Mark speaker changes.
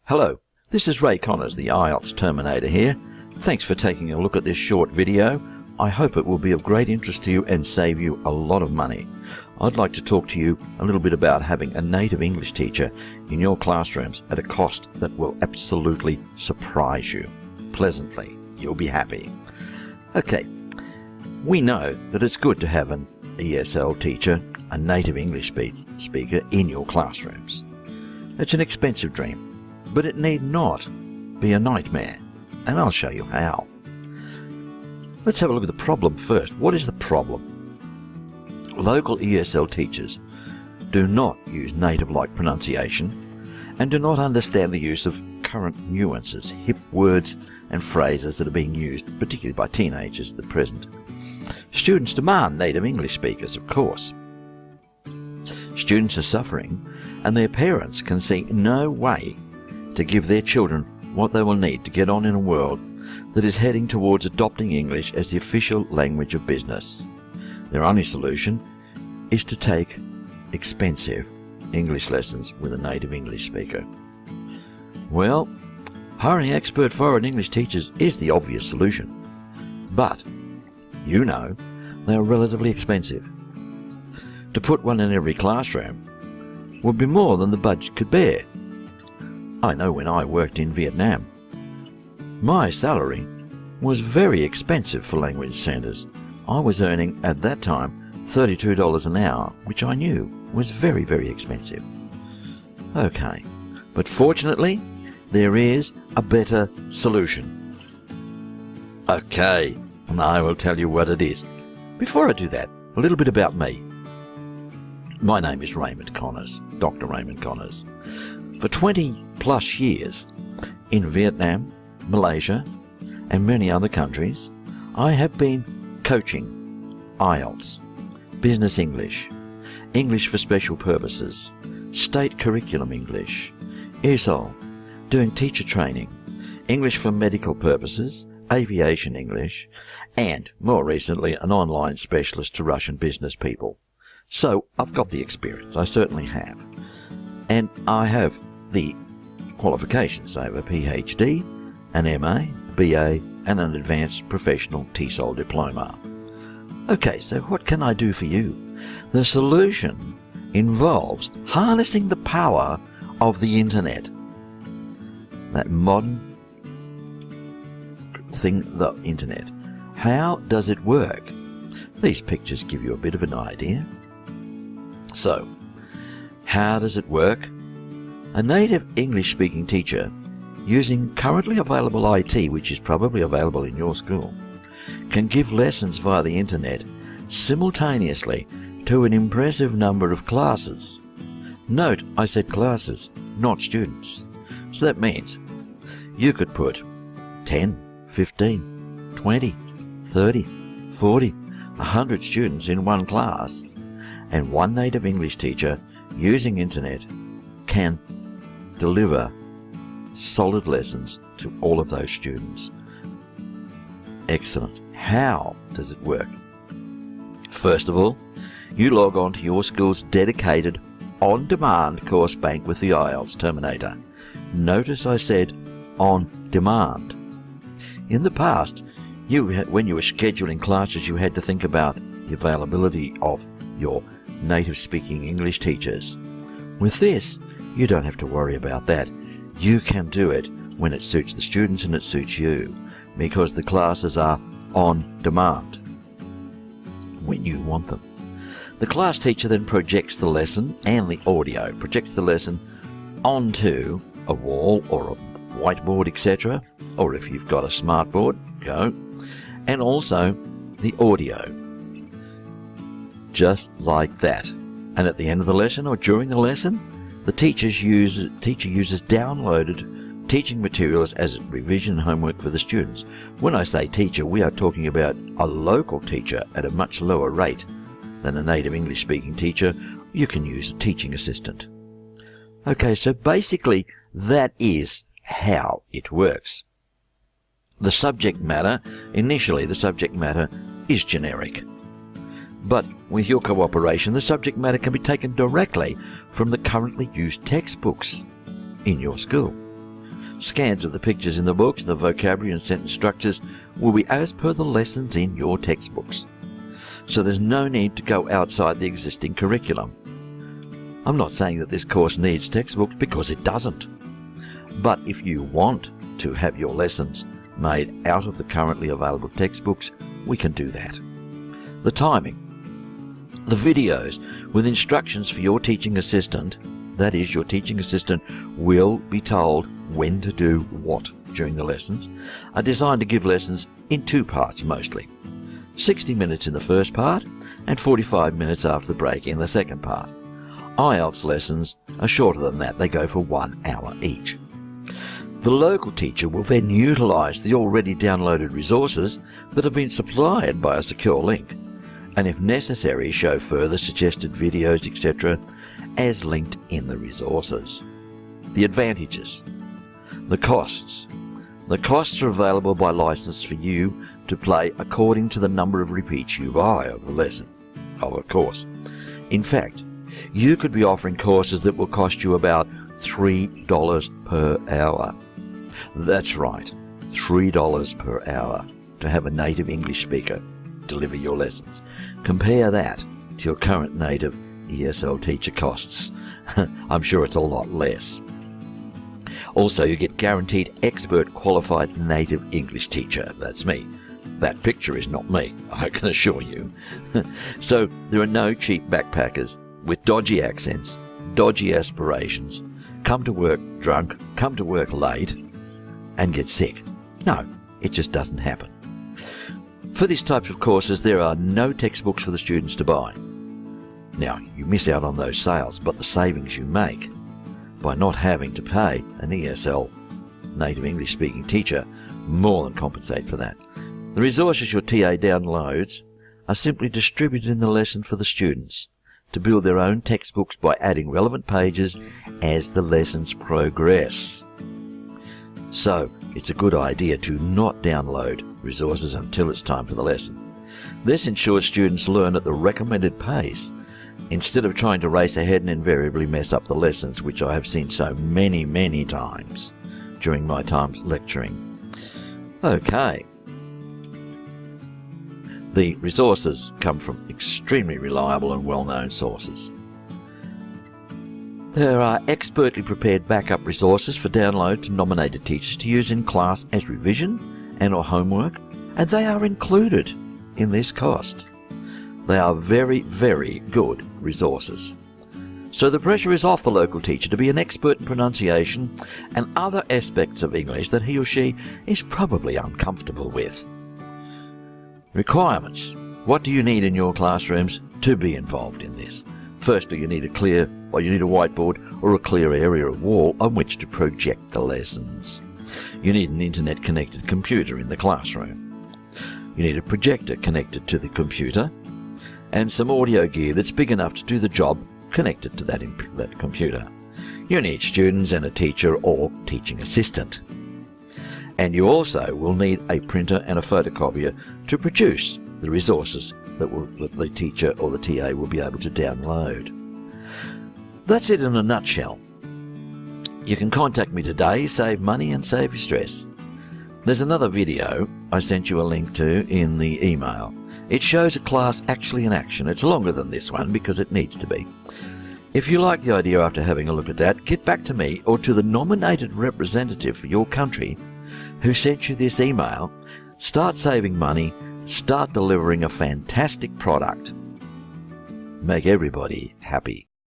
Speaker 1: Hello, this is Ray Connors, the IELTS Terminator here. Thanks for taking a look at this short video. I hope it will be of great interest to you and save you a lot of money. I'd like to talk to you a little bit about having a native English teacher in your classrooms at a cost that will absolutely surprise you. Pleasantly, you'll be happy. Okay, we know that it's good to have an ESL teacher, a native English speaker, in your classrooms. It's an expensive dream, but it need not be a nightmare, and I'll show you how. Let's have a look at the problem first. What is the problem? Local ESL teachers do not use native-like pronunciation and do not understand the use of current nuances, hip words and phrases that are being used, particularly by teenagers at present. Students demand native English speakers, of course. Students are suffering, and their parents can see no way to give their children what they will need to get on in a world that is heading towards adopting English as the official language of business. Their only solution is to take expensive English lessons with a native English speaker. Well, hiring expert foreign English teachers is the obvious solution, but you know they are relatively expensive. To put one in every classroom would be more than the budget could bear. I know when I worked in Vietnam, my salary was very expensive for language centres. I was earning at that time $32 an hour, which I knew was very, very expensive. Okay, but fortunately, there is a better solution. Okay, and I will tell you what it is. Before I do that, a little bit about me. My name is Raymond Connors, Dr. Raymond Connors. For 20 plus years in Vietnam, Malaysia, and many other countries, I have been coaching IELTS, Business English, English for Special Purposes, State Curriculum English, ESOL, doing teacher training, English for medical purposes, aviation English, and, more recently, an online specialist to Russian business people. So, I've got the experience, I certainly have. And I have the qualifications. I have a PhD, an MA, a BA, and an advanced professional TESOL diploma. Okay, so what can I do for you? The solution involves harnessing the power of the internet. That modern thing, the internet. How does it work? These pictures give you a bit of an idea. So, how does it work? A native English-speaking teacher using currently available IT, which is probably available in your school, can give lessons via the internet simultaneously to an impressive number of classes. Note, I said classes, not students. So that means you could put 10, 15, 20, 30, 40, 100 students in one class, and one native English teacher using internet can deliver solid lessons to all of those students. Excellent. How does it work? First of all, you log on to your school's dedicated on-demand course bank with the IELTS Terminator. Notice I said on demand. In the past, when you were scheduling classes, you had to think about the availability of your native-speaking English teachers. With this, you don't have to worry about that. You can do it when it suits the students and it suits you, because the classes are on demand when you want them. The class teacher then projects the lesson and the audio, projects the lesson onto a wall or a whiteboard, etc., or if you've got a smartboard, go, and also the audio, just like that. And at the end of the lesson or during the lesson, the teacher uses downloaded teaching materials as revision homework for the students. When I say teacher, we are talking about a local teacher at a much lower rate than a native English-speaking teacher. You can use a teaching assistant. Okay, so basically that is how it works. The subject matter, initially the subject matter is generic. But with your cooperation, the subject matter can be taken directly from the currently used textbooks in your school. Scans of the pictures in the books, the vocabulary and sentence structures will be as per the lessons in your textbooks. So there's no need to go outside the existing curriculum. I'm not saying that this course needs textbooks, because it doesn't. But if you want to have your lessons made out of the currently available textbooks, we can do that. The timing. The videos with instructions for your teaching assistant, that is, your teaching assistant will be told when to do what during the lessons, are designed to give lessons in 2 parts mostly. 60 minutes in the first part and 45 minutes after the break in the second part. IELTS lessons are shorter than that, they go for 1 hour each. The local teacher will then utilise the already downloaded resources that have been supplied by a secure link, and if necessary show further suggested videos, etc., as linked in the resources. The advantages. The costs. The costs are available by licence for you to play according to the number of repeats you buy of a lesson, of a course. In fact, you could be offering courses that will cost you about $3 per hour. That's right, $3 per hour to have a native English speaker deliver your lessons. Compare that to your current native ESL teacher costs. I'm sure it's a lot less. Also, you get guaranteed expert qualified native English teacher. That's me. That picture is not me, I can assure you. So there are no cheap backpackers with dodgy accents, dodgy aspirations, come to work drunk, come to work late, and get sick. No, it just doesn't happen. For these types of courses, there are no textbooks for the students to buy. Now, you miss out on those sales, but the savings you make by not having to pay an ESL native English speaking teacher more than compensate for that. The resources your TA downloads are simply distributed in the lesson for the students to build their own textbooks by adding relevant pages as the lessons progress. So, it's a good idea to not download resources until it's time for the lesson. This ensures students learn at the recommended pace instead of trying to race ahead and invariably mess up the lessons, which I have seen so many times during my times lecturing. Okay. The resources come from extremely reliable and well-known sources. There are expertly prepared backup resources for download to nominated teachers to use in class as revision and or homework, and they are included in this cost. They are very good resources. So the pressure is off the local teacher to be an expert in pronunciation and other aspects of English that he or she is probably uncomfortable with. Requirements. What do you need in your classrooms to be involved in this? Firstly, you need a whiteboard or a clear area of wall on which to project the lessons. You need an internet-connected computer in the classroom. You need a projector connected to the computer and some audio gear that's big enough to do the job connected to that computer. You need students and a teacher or teaching assistant. And you also will need a printer and a photocopier to produce the resources that the teacher or the TA will be able to download. That's it in a nutshell. You can contact me today, save money and save your stress. There's another video I sent you a link to in the email. It shows a class actually in action. It's longer than this one because it needs to be. If you like the idea after having a look at that, get back to me or to the nominated representative for your country who sent you this email. Start saving money, start delivering a fantastic product. Make everybody happy.